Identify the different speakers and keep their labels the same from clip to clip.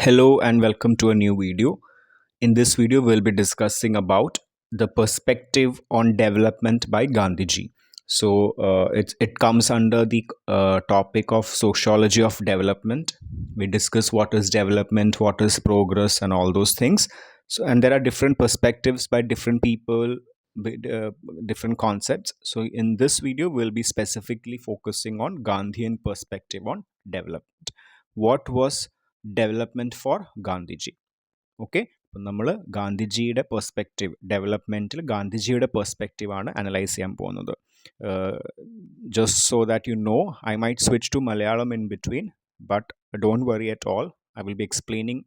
Speaker 1: Hello and welcome to a new video. In this video, we'll be discussing about the perspective on development by Gandhiji. It comes under the topic of sociology of development. We discuss what is development, what is progress, and all those things. And there are different perspectives by different people, with, different concepts. So in this video, we'll be specifically focusing on Gandhian perspective on development. What was development for Gandhiji? Okay, അപ്പം നമ്മൾ ഗാന്ധിജിയുടെ perspective ഡെവലപ്മെൻറ്റിൽ ഗാന്ധിജിയുടെ perspective ആണ് analyse ചെയ്യാൻ പോകുന്നത്. Just so that you know, I might switch to Malayalam in between, but don't worry at all. I will be explaining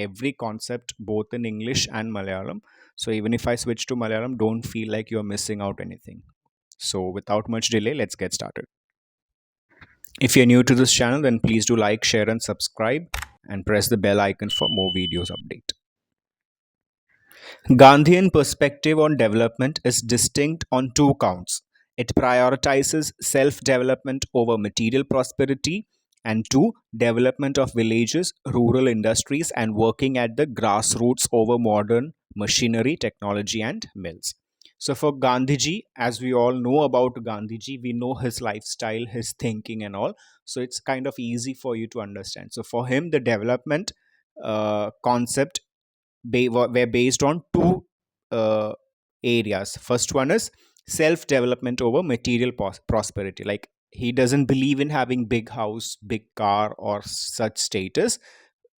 Speaker 1: every concept both in English and Malayalam. So even if I switch to Malayalam, don't feel like you're missing out anything. So without much delay, let's get started. If you're new to this channel, then please do like, share, and subscribe, and press the bell icon for more videos update. Gandhian perspective on development is distinct on two counts. It prioritizes self-development over material prosperity, and two, development of villages, rural industries, and working at the grassroots over modern machinery, technology, and mills. So for Gandhiji, as we all know about Gandhiji, we know his lifestyle, his thinking, and all. So it's kind of easy for you to understand. So for him, the development concept were based on two areas. First one is self development over material prosperity. Like, he doesn't believe in having big house, big car, or such status.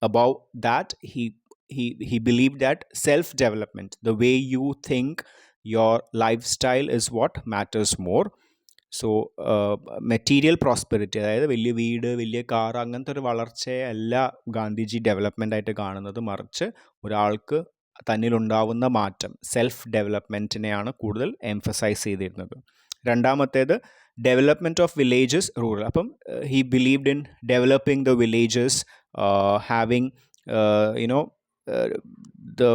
Speaker 1: Above that, he believed that self development, the way you think, your lifestyle is what matters more. So material prosperity, അതായത് വലിയ വീട്, വലിയ car, അങ്ങനത്തെ ഒരു വളർച്ചയല്ല Gandhiji development ആയിട്ട് കാണുന്നത്. മറിച്ച് ഒരാൾക്ക് തന്നിലുണ്ടാവുന്ന മാറ്റം, സെൽഫ് ഡെവലപ്മെൻറ്റിനെയാണ് കൂടുതൽ എംഫസൈസ് ചെയ്തിരുന്നത്. രണ്ടാമത്തേത് ഡെവലപ്മെൻറ്റ് ഓഫ് വില്ലേജസ്, റൂറൽ. അപ്പം he believed in developing the villages, having the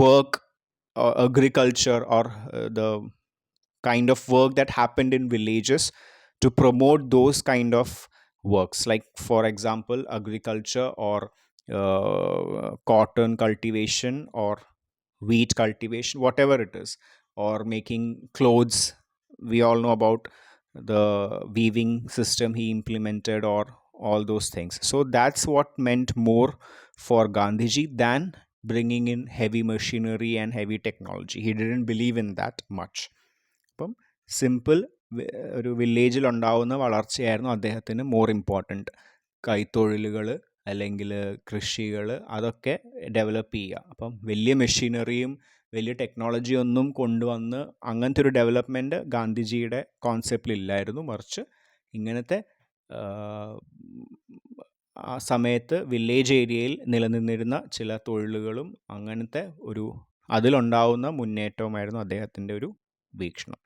Speaker 1: work or agriculture, or the kind of work that happened in villages, to promote those kind of works, like for example agriculture, or cotton cultivation, or wheat cultivation, whatever it is, or making clothes. We all know about the weaving system he implemented, or all those things. So that's what meant more for Gandhiji than bringing in heavy machinery and heavy technology. He didn't believe in that much. അപ്പം simple ഒരു വില്ലേജിൽ ഉണ്ടാവുന്ന വളർച്ചയായിരുന്നു അദ്ദേഹത്തിന് more important. കൈത്തൊഴിലുകൾ അല്ലെങ്കിൽ കൃഷികൾ, അതൊക്കെ develop ചെയ്യുക. അപ്പം വലിയ മെഷീനറിയും വലിയ ടെക്നോളജിയും ഒന്നും കൊണ്ടുവന്ന് അങ്ങനത്തെ ഒരു ഡെവലപ്മെൻറ്റ് ഗാന്ധിജിയുടെ കോൺസെപ്റ്റിലില്ലായിരുന്നു. മറിച്ച് ഇങ്ങനത്തെ ആ സമയത്ത് വില്ലേജ് ഏരിയയിൽ നിലനിന്നിരുന്ന ചില തൊഴിലുകളും അങ്ങനത്തെ ഒരു അതിലുണ്ടാവുന്ന മുന്നേറ്റവുമായിരുന്നു അദ്ദേഹത്തിൻ്റെ ഒരു വീക്ഷണം.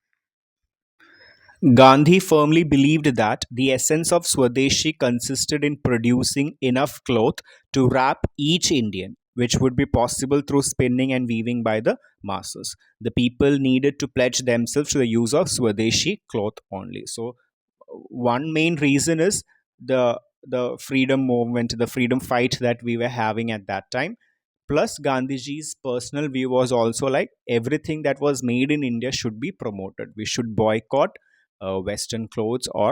Speaker 1: Gandhi firmly believed that the essence of Swadeshi consisted in producing enough cloth to wrap each Indian, which would be possible through spinning and weaving by the masses. The people needed to pledge themselves to the use of Swadeshi cloth only. So, one main reason is the freedom movement, the freedom fight that we were having at that time. Plus, Gandhiji's personal view was also like everything that was made in India should be promoted. We should boycott Western clothes, or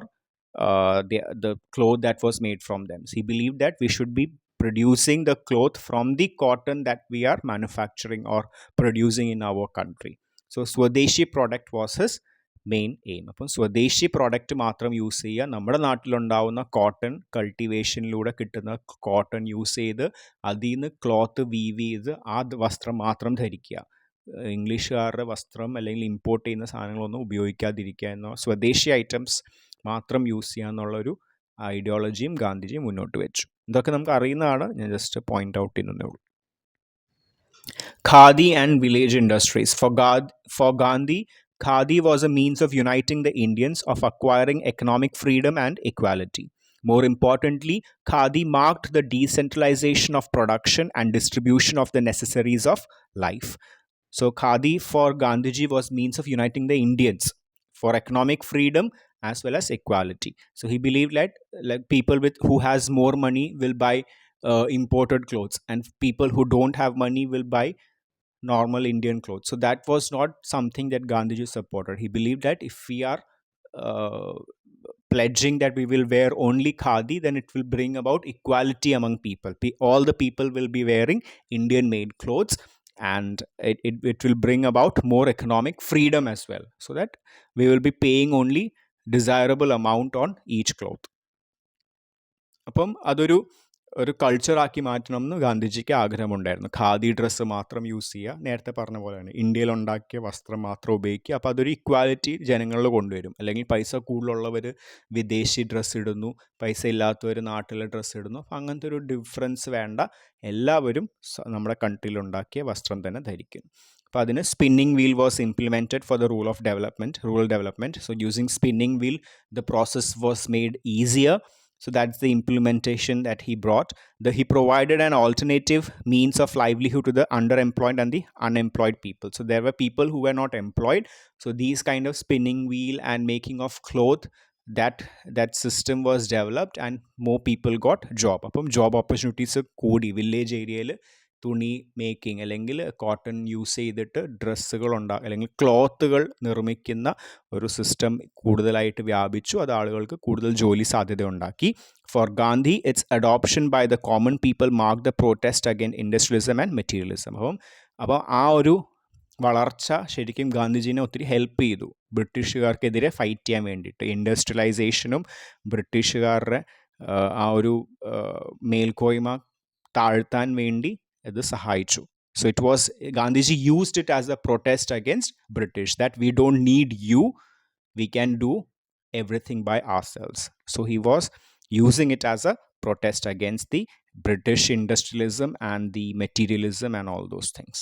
Speaker 1: the cloth that was made from them. So he believed that we should be producing the cloth from the cotton that we are manufacturing or producing in our country. So Swadeshi product was his main aim. അപ്പം സ്വദേശി product മാത്രം use ചെയ്യുക, നമ്മുടെ നാട്ടിലുണ്ടാവുന്ന cotton കൾട്ടിവേഷനിലൂടെ കിട്ടുന്ന cotton use ചെയ്ത് അതിൽ നിന്ന് cloth we've ചെയ്ത് ആ വസ്ത്രം മാത്രം ധരിക്കുക. ഇംഗ്ലീഷുകാരുടെ വസ്ത്രം അല്ലെങ്കിൽ ഇമ്പോർട്ട് ചെയ്യുന്ന സാധനങ്ങളൊന്നും ഉപയോഗിക്കാതിരിക്കുക എന്ന സ്വദേശി ഐറ്റംസ് മാത്രം യൂസ് ചെയ്യുക എന്നുള്ളൊരു ഐഡിയോളജിയും ഗാന്ധിജി മുന്നോട്ട് വെച്ചു. ഇതൊക്കെ നമുക്ക് അറിയുന്നതാണ്, ഞാൻ ജസ്റ്റ് പോയിന്റ് ഔട്ട് ചെയ്യുന്നതേ ഉള്ളൂ. Khadi and village industries. For Gandhi, Khadi was a means of uniting the Indians, of acquiring economic freedom and equality. More importantly, Khadi marked the decentralization of production and distribution of the necessaries of life. So Khadi for Gandhiji was means of uniting the Indians for economic freedom as well as equality. So he believed that like people who has more money will buy imported clothes, and people who don't have money will buy normal Indian clothes. So that was not something that Gandhiji supported. He believed that if we are uh, pledging that we will wear only khadi, then it will bring about equality among people. All the people will be wearing Indian made clothes, and it will bring about more economic freedom as well, so that we will be paying only desirable amount on each cloth. അപ്പം അതൊരു ഒരു കൾച്ചറാക്കി മാറ്റണം എന്ന് ഗാന്ധിജിക്ക് ആഗ്രഹമുണ്ടായിരുന്നു. Khadi dress മാത്രം use ചെയ്യുക, നേരത്തെ പറഞ്ഞ പോലെയാണ് ഇന്ത്യയിൽ ഉണ്ടാക്കിയ വസ്ത്രം മാത്രം ഉപയോഗിക്കുക. അപ്പോൾ അതൊരു ഇക്വാലിറ്റി ജനങ്ങളിൽ കൊണ്ടുവരും. അല്ലെങ്കിൽ പൈസ കൂടുതലുള്ളവർ വിദേശി ഡ്രസ്സ് ഇടുന്നു, പൈസ ഇല്ലാത്തവർ നാട്ടിലെ ഡ്രസ്സ് ഇടുന്നു. അപ്പം അങ്ങനത്തെ ഒരു ഡിഫറൻസ് വേണ്ട, എല്ലാവരും നമ്മുടെ കൺട്രിയിൽ ഉണ്ടാക്കിയ വസ്ത്രം തന്നെ ധരിക്കും. അപ്പോൾ അതിന് spinning wheel was implemented for the rural development. So using spinning wheel the process was made easier. So that's the implementation that he brought. He provided an alternative means of livelihood to the underemployed and the unemployed people. So there were people who were not employed. So these kind of spinning wheel and making of cloth, that system was developed, and more people got job. അപ്പം job opportunities കൂടി village ഏരിയയിൽ തുണി making അല്ലെങ്കിൽ cotton use ചെയ്തിട്ട് ഡ്രസ്സുകൾ അല്ലെങ്കിൽ ക്ലോത്തുകൾ നിർമ്മിക്കുന്ന ഒരു സിസ്റ്റം കൂടുതലായിട്ട് വ്യാപിച്ചു. അത് ആളുകൾക്ക് കൂടുതൽ ജോലി സാധ്യത ഉണ്ടാക്കി. For Gandhi its adoption by the common people mark the protest against industrialism and materialism. അപ്പോൾ ആ ഒരു വളർച്ച ശരിക്കും ഗാന്ധിജീനെ ഒത്തിരി ഹെൽപ്പ് ചെയ്തു ബ്രിട്ടീഷുകാർക്കെതിരെ ഫൈറ്റ് ചെയ്യാൻ വേണ്ടിയിട്ട്. ഇൻഡസ്ട്രിയലൈസേഷനും ബ്രിട്ടീഷുകാരുടെ ആ ഒരു മേൽക്കോയ്മ താഴ്ത്താൻ വേണ്ടി ഇത് സഹായിച്ചു. So it was, Gandhiji used it as a protest against British, that we don't need you, we can do everything by ourselves. So he was using it as a protest against the British industrialism and the materialism and all those things.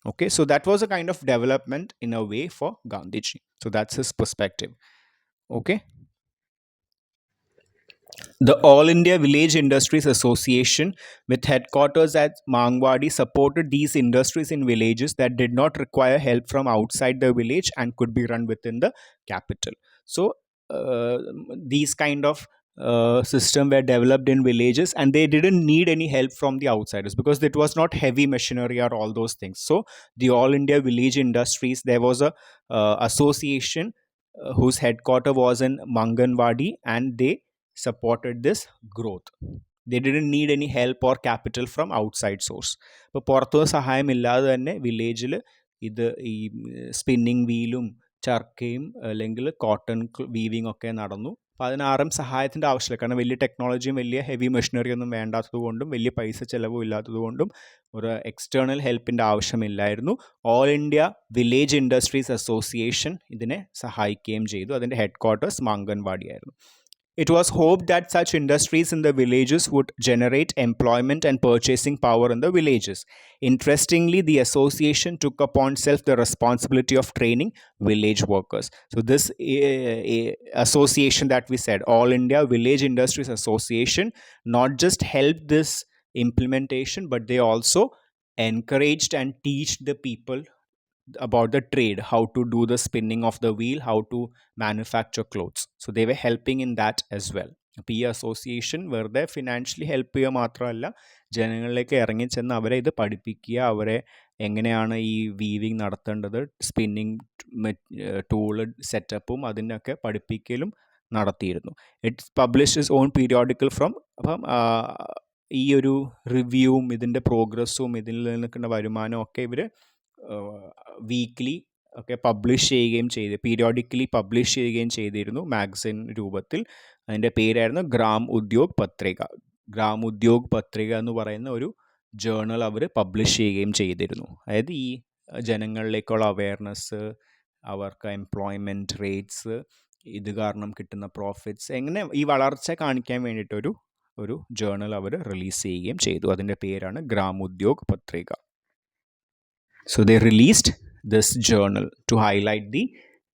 Speaker 1: Okay, so that was a kind of development in a way for Gandhiji. So that's his perspective. Okay. The All India Village Industries Association, with headquarters at Mangwadi, supported these industries in villages that did not require help from outside the village and could be run within the capital. So, these kind of system were developed in villages, and they didn't need any help from the outsiders because it was not heavy machinery or all those things. So, the All India Village Industries, there was a association whose headquarter was in Manganwadi, and they supported this growth. They didn't need any help or capital from outside source. ഇപ്പോൾ പുറത്തുനിന്ന് സഹായമില്ലാതെ തന്നെ വില്ലേജിൽ ഇത് ഈ spinning വീലും ചർക്കയും അല്ലെങ്കിൽ cotton weaving ഒക്കെ നടന്നു. അപ്പോൾ അതിനാരും സഹായത്തിൻ്റെ ആവശ്യമില്ല, കാരണം വലിയ ടെക്നോളജിയും വലിയ ഹെവി മെഷീനറി ഒന്നും വേണ്ടാത്തത് കൊണ്ടും വലിയ പൈസ ചിലവും ഇല്ലാത്തത് കൊണ്ടും ഒരു എക്സ്റ്റേണൽ ഹെൽപ്പിൻ്റെ ആവശ്യമില്ലായിരുന്നു. All India village industries association ഇതിനെ സഹായിക്കുകയും ചെയ്തു. അതിൻ്റെ ഹെഡ്ക്വാർട്ടേഴ്സ് മാങ്കൻവാടി ആയിരുന്നു. It was hoped that such industries in the villages would generate employment and purchasing power in the villages. Interestingly, the association took upon itself the responsibility of training village workers. So this association that we said, All India Village Industries Association, not just helped this implementation, but they also encouraged and teach the people about the trade, how to do the spinning of the wheel, how to manufacture clothes. So they were helping in that as well. അപ്പോൾ ഈ association വെറുതെ financially help ചെയ്യുക മാത്രമല്ല, ജനങ്ങളിലേക്ക് ഇറങ്ങിച്ചെന്ന് അവരെ ഇത് പഠിപ്പിക്കുക, അവരെ എങ്ങനെയാണ് ഈ വീവിങ് നടത്തേണ്ടത്, സ്പിന്നിങ് ടൂള് സെറ്റപ്പും അതിനൊക്കെ പഠിപ്പിക്കലും നടത്തിയിരുന്നു. It's publish is on periodical from. അപ്പം ഈ ഒരു റിവ്യൂവും ഇതിൻ്റെ പ്രോഗ്രസ്സും ഇതിൽ നിൽക്കുന്ന വരുമാനവും ഒക്കെ ഇവർ വീക്ക്ലി ഒക്കെ പബ്ലിഷ് ചെയ്യുകയും പീരിയോഡിക്കലി പബ്ലിഷ് ചെയ്യുകയും ചെയ്തിരുന്നു മാഗസിൻ രൂപത്തിൽ. അതിൻ്റെ പേരായിരുന്നു ഗ്രാം ഉദ്യോഗ് പത്രിക. ഗ്രാം ഉദ്യോഗ് പത്രിക എന്ന് പറയുന്ന ഒരു ജേർണൽ അവർ പബ്ലിഷ് ചെയ്യുകയും ചെയ്തിരുന്നു. അതായത് ഈ ജനങ്ങളിലേക്കുള്ള അവയർനെസ്, അവർക്ക് എംപ്ലോയ്മെൻറ്റ് റേറ്റ്സ്, ഇത് കാരണം കിട്ടുന്ന പ്രോഫിറ്റ്സ്, എങ്ങനെ ഈ വളർച്ച കാണിക്കാൻ വേണ്ടിയിട്ടൊരു ജേർണൽ അവർ റിലീസ് ചെയ്യുകയും ചെയ്തു. അതിൻ്റെ പേരാണ് ഗ്രാം ഉദ്യോഗ് പത്രിക. So they released this journal to highlight the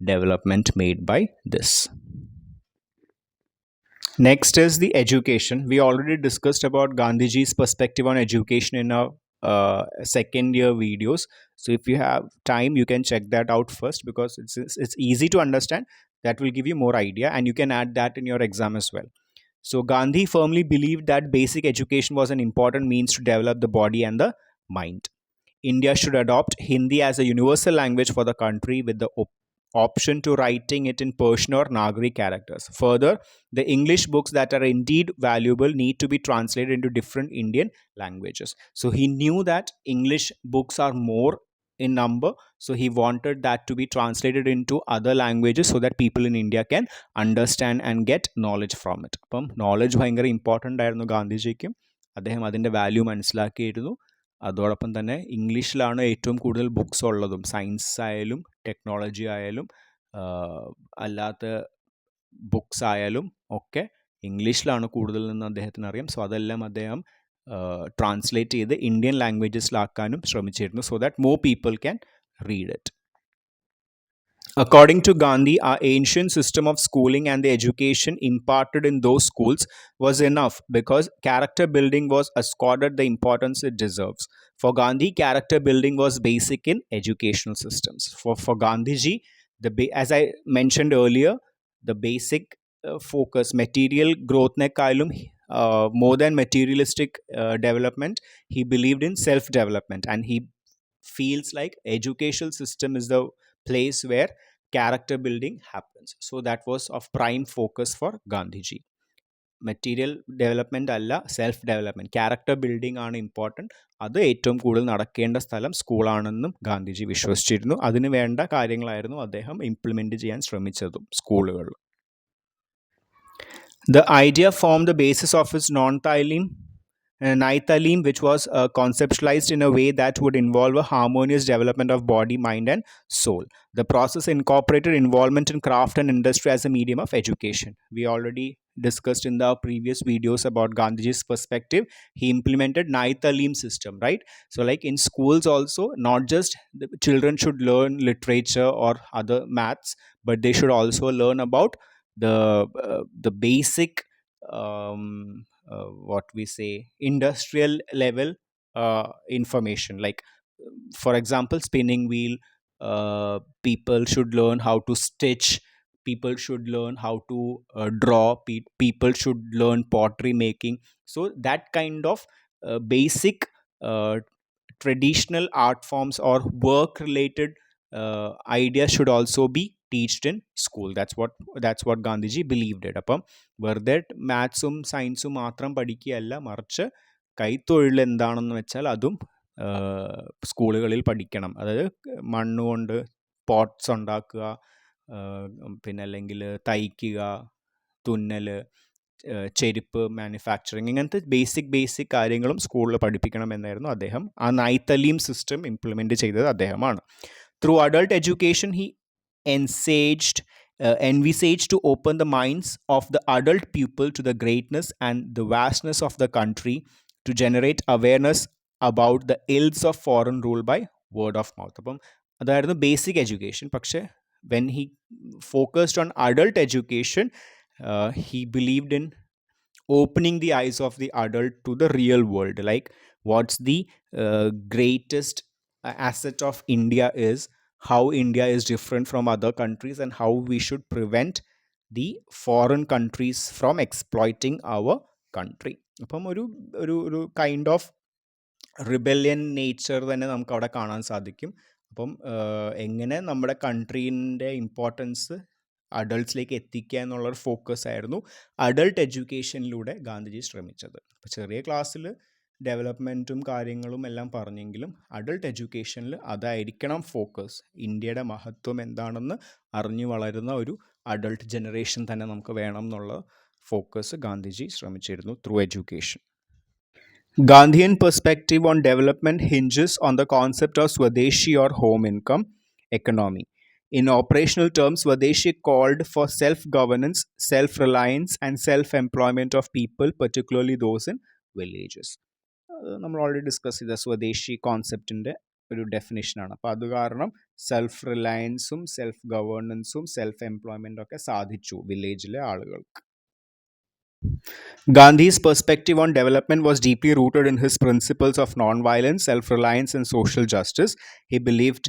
Speaker 1: development made by this. Next is the education. We already discussed about Gandhiji's perspective on education in our second year videos. So if you have time, you can check that out first, because it's easy to understand. That will give you more idea, and you can add that in your exam as well. So Gandhi firmly believed that basic education was an important means to develop the body and the mind. India should adopt Hindi as a universal language for the country with the option to writing it in Persian or Nagari characters. Further, the English books that are indeed valuable need to be translated into different Indian languages. So he knew that English books are more in number, so he wanted that to be translated into other languages so that people in India can understand and get knowledge from it. അപ്പം knowledge ഭയങ്കര important ആയിരുന്നു ഗാന്ധിജിക്കും. അദ്ദേഹം അതിൻ്റെ value മനസ്സിലാക്കിയിരുന്നു. അതോടൊപ്പം തന്നെ ഇംഗ്ലീഷിലാണ് ഏറ്റവും കൂടുതൽ ബുക്സ് ഉള്ളതും, സയൻസ് ആയാലും ടെക്നോളജി ആയാലും അല്ലാത്ത ബുക്സ് ആയാലും ഒക്കെ ഇംഗ്ലീഷിലാണ് കൂടുതൽ എന്ന് അദ്ദേഹത്തിന് അറിയാം. സോ അതെല്ലാം അദ്ദേഹം ട്രാൻസ്ലേറ്റ് ചെയ്ത് ഇന്ത്യൻ ലാംഗ്വേജസിലാക്കാനും ശ്രമിച്ചിരുന്നു, so that more people can read it. According to Gandhi, our ancient system of schooling and the education imparted in those schools was enough because character building was accorded the importance it deserves. For Gandhi, character building was basic in educational systems. For Gandhiji, as I mentioned earlier, the basic focus, material growth nekkalum, more than materialistic development, he believed in self development, and he feels like educational system is the place where character building happens. So that was of prime focus for Gandhiji. Material development അല്ല, self development, character building ആണ് important. അത് ഏറ്റവും കൂടുതൽ നടക്കേണ്ട സ്ഥലം സ്കൂളാണെന്നും ഗാന്ധിജി വിശ്വസിച്ചിരുന്നു. അതിന് വേണ്ട കാര്യങ്ങളായിരുന്നു അദ്ദേഹം ഇംപ്ലിമെൻറ്റ് ചെയ്യാൻ ശ്രമിച്ചതും സ്കൂളുകളിൽ. The idea formed the basis of his Naitalim, which was conceptualized in a way that would involve a harmonious development of body, mind, and soul. The process incorporated involvement in craft and industry as a medium of education. We already discussed in the previous videos about Gandhiji's perspective. He implemented Naitalim system, right? So like in schools also, not just the children should learn literature or other maths, but they should also learn about the basic what we say industrial level information, like for example spinning wheel. People should learn how to stitch, people should learn how to draw, people should learn pottery making. So that kind of basic uh, traditional art forms or work related ideas should also be teached in school. That's what Gandhiji believed it. അപ്പം വെറുതെ മാത്സും സയൻസും മാത്രം പഠിക്കുകയല്ല, മറിച്ച് കൈത്തൊഴിൽ എന്താണെന്ന് വെച്ചാൽ അതും സ്കൂളുകളിൽ പഠിക്കണം. അതായത് മണ്ണുകൊണ്ട് പോട്ട്സ് ഉണ്ടാക്കുക, പിന്നെ അല്ലെങ്കിൽ തയ്ക്കുക, തുന്നൽ, ചെരുപ്പ് മാനുഫാക്ചറിങ്, ഇങ്ങനത്തെ ബേസിക് കാര്യങ്ങളും സ്കൂളിൽ പഠിപ്പിക്കണമെന്നായിരുന്നു അദ്ദേഹം ആ നൈത്തലീം സിസ്റ്റം ഇംപ്ലിമെൻറ്റ് ചെയ്തത് അദ്ദേഹമാണ്. Through adult education he envisaged to open the minds of the adult pupil to the greatness and the vastness of the country, to generate awareness about the ills of foreign rule by word of mouth. അപ്പം അതായിരുന്നു basic education. പക്ഷേ when he focused on adult education, he believed in opening the eyes of the adult to the real world, like what's the greatest asset of India is, how India is different from other countries, and how we should prevent the foreign countries from exploiting our country. അപ്പം ഒരു kind of rebellion nature തന്നെ നമുക്ക് അവിടെ കാണാൻ സാധിക്കും. അപ്പം എങ്ങനെ നമ്മുടെ കൺട്രീൻ്റെ ഇമ്പോർട്ടൻസ് അഡൾട്ട്സിലേക്ക് എത്തിക്കുക എന്നുള്ളൊരു ഫോക്കസ് ആയിരുന്നു അഡൾട്ട് എഡ്യൂക്കേഷനിലൂടെ ഗാന്ധിജി ശ്രമിച്ചത്. അപ്പോൾ ചെറിയ ക്ലാസ്സിൽ ഡെവലപ്മെൻറ്റും കാര്യങ്ങളും എല്ലാം പറഞ്ഞെങ്കിലും അഡൾട്ട് എഡ്യൂക്കേഷനിൽ അതായിരിക്കണം ഫോക്കസ്. ഇന്ത്യയുടെ മഹത്വം എന്താണെന്ന് അറിഞ്ഞു വളരുന്ന ഒരു അഡൾട്ട് ജനറേഷൻ തന്നെ നമുക്ക് വേണം എന്നുള്ള ഫോക്കസ് ഗാന്ധിജി ശ്രമിച്ചിരുന്നു through education. Gandhian perspective on development hinges on the concept of Swadeshi or home income economy. In operational terms, Swadeshi called for self-governance, self-reliance, and self-employment of people, particularly those in villages. നമ്മൾ already discuss ചെയ്ത സ്വദേശി കോൺസെപ്റ്റിൻ്റെ ഒരു ഡെഫിനിഷനാണ്. അപ്പോൾ അത് കാരണം self റിലയൻസും self ഗവേണൻസും self എംപ്ലോയ്മെൻറ്റും ഒക്കെ സാധിച്ചു വില്ലേജിലെ ആളുകൾക്ക്. Gandhi's perspective on development was deeply rooted in his principles of non-violence, self-reliance, and social justice. He believed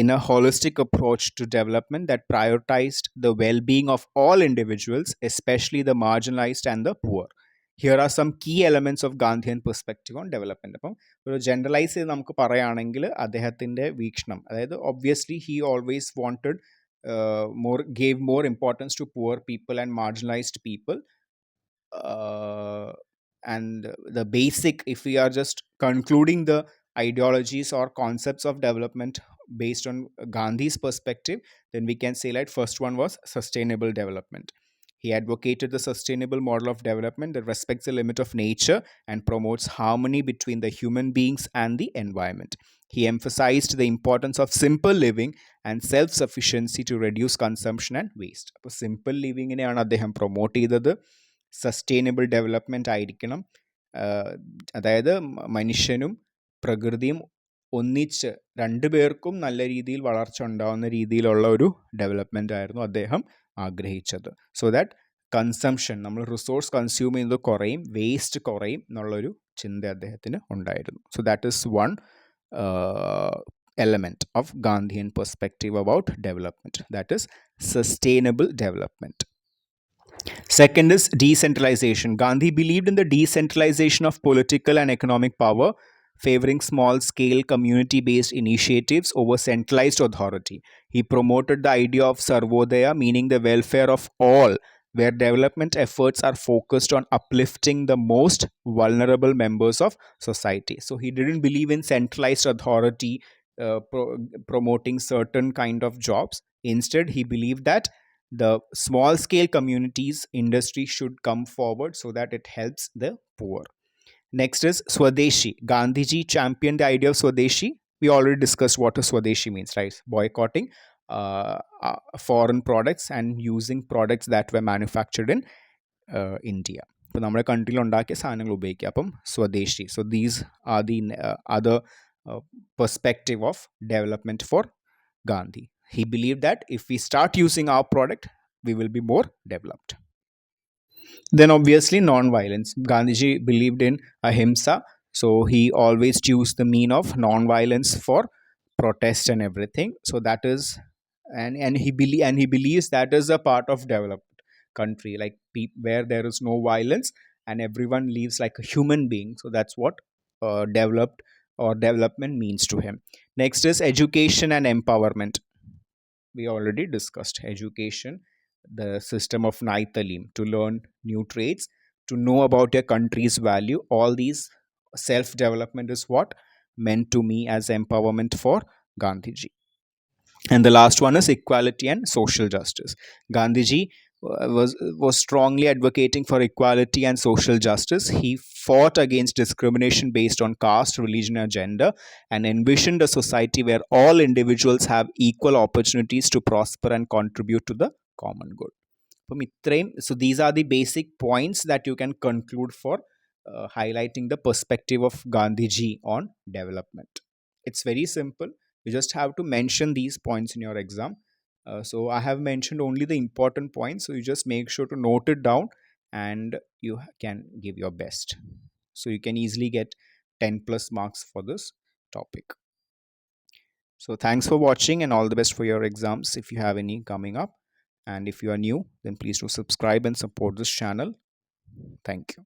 Speaker 1: in a holistic approach to development that prioritized the well being of all individuals, especially the marginalized and the poor. Here are some key elements of Gandhian perspective on development. അപ്പം ഒരു generalise ചെയ്ത് നമുക്ക് പറയുകയാണെങ്കിൽ അദ്ദേഹത്തിൻ്റെ വീക്ഷണം, അതായത് obviously he always wanted more gave more importance to poor people and marginalized people. And the basic, if we are just concluding the ideologies or concepts of development based on Gandhi's perspective, then we can say like first one was sustainable development. He advocated the sustainable model of development that respects the limit of nature and promotes harmony between the human beings and the environment. He emphasized the importance of simple living and self sufficiency to reduce consumption and waste. അപ്പോൾ simple ലിവിങ്ങിനെയാണ് അദ്ദേഹം promote ചെയ്തത്. Sustainable development ആയിരിക്കണം, അതായത് മനുഷ്യനും പ്രകൃതിയും ഒന്നിച്ച് രണ്ടുപേർക്കും നല്ല രീതിയിൽ വളർച്ച ഉണ്ടാകുന്ന രീതിയിലുള്ള ഒരു ഡെവലപ്മെൻ്റ് ആയിരുന്നു അദ്ദേഹം ആഗ്രഹിച്ചത്. സോ ദാറ്റ് കൺസംഷൻ, നമ്മൾ റിസോഴ്സ് കൺസ്യൂം ചെയ്യുന്നത് കുറയും, വേസ്റ്റ് കുറയും എന്നുള്ളൊരു ചിന്ത അദ്ദേഹത്തിന് ഉണ്ടായിരുന്നു. So that is one element of Gandhian perspective about development, that is sustainable development. Second is decentralization. Gandhi believed in the decentralization of political and economic power, favoring small scale community based initiatives over centralized authority. He promoted the idea of Sarvodaya, meaning the welfare of all, where development efforts are focused on uplifting the most vulnerable members of society. So he didn't believe in centralized authority promoting certain kind of jobs. Instead, he believed that the small scale communities industry should come forward so that it helps the poor. Next is Swadeshi. Gandhiji championed the idea of Swadeshi. We already discussed what a Swadeshi means, right? Boycotting foreign products and using products that were manufactured in India. ഇപ്പോൾ നമ്മുടെ കൺട്രിയിൽ ഉണ്ടാക്കിയ സാധനങ്ങൾ ഉപയോഗിക്കുക, അപ്പം സ്വദേശി. So these are the other perspective of development for Gandhi. He believed that if we start using our product, we will be more developed. Then obviously non-violence. Gandhiji believed in ahimsa, so he always chose the mean of non-violence for protest and everything. So that is, and he believes that is a part of developed country, like where there is no violence and everyone lives like a human being. So that's what developed or development means to him. Next is education and empowerment. We already discussed education, the system of Naitalim, to learn new trades, to know about your country's value. All these self-development is what meant to me as empowerment for Gandhiji. And the last one is equality and social justice. Gandhiji was strongly advocating for equality and social justice. He fought against discrimination based on caste, religion, and gender, and envisioned a society where all individuals have equal opportunities to prosper and contribute to the common good. So these are the basic points that you can conclude for highlighting the perspective of Gandhiji on development. It's very simple. You just have to mention these points in your exam. So I have mentioned only the important points, so you just make sure to note it down and you can give your best. So you can easily get 10 plus marks for this topic. So thanks for watching and all the best for your exams if you have any coming up. And if you are new, then please do subscribe and support this channel. Thank you.